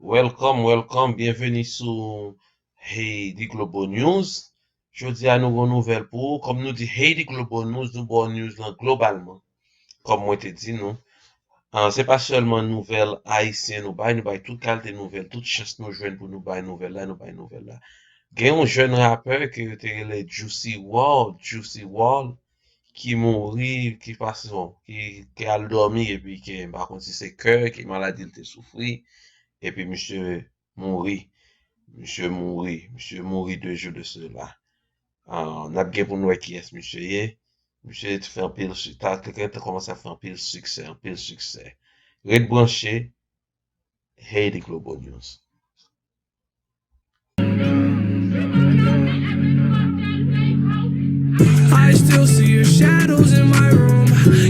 Welcome, bienvenue sur Haiti Global News. Je dis à nous une nouvelle pour, comme nous dit Haiti Global News, nous bon news là, globalement. Comme moi te dit nous, c'est pas seulement nouvelles haïtiennes, nous bail toute qualité nouvelle, toute chance nous joindre pour nous bail nouvelle là, nous bail nouvelle là. Gen un jeune rappeur qui était le Juicy Wall, qui mourit, qui passe, bon, qui a dormi et puis qui, par contre, si c'est cœur, qui maladie, il te souffri, et puis mourit. Monsieur mourit 2 jours de cela. On a bien pour nous qui est monsieur yé. Monsieur te fait un pile, quelqu'un te commence à faire un pile succès. Red branché, Haiti Global News. I still see your shadows in my room.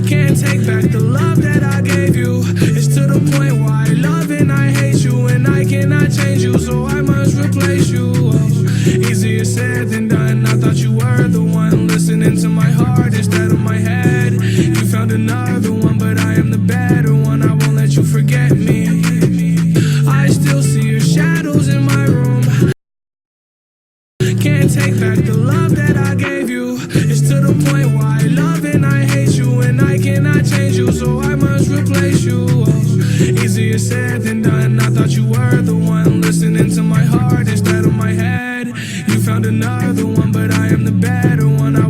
Can't take back the love that I gave you. It's to the point where I love and I hate you, and I cannot change you, so I must replace you. Oh, easier said than done. I thought you were the one listening to my heart instead of my head. You found another one, but I am the better one. I won't let you forget me. I still see your shadows in my room. Can't take back the love that I gave you. It's to the point where I love and I hate you, and I cannot change you, so I must replace you. Oh, easier said than done. I thought you were the one listening to my heart instead of my head. You found another one, but I am the better one. I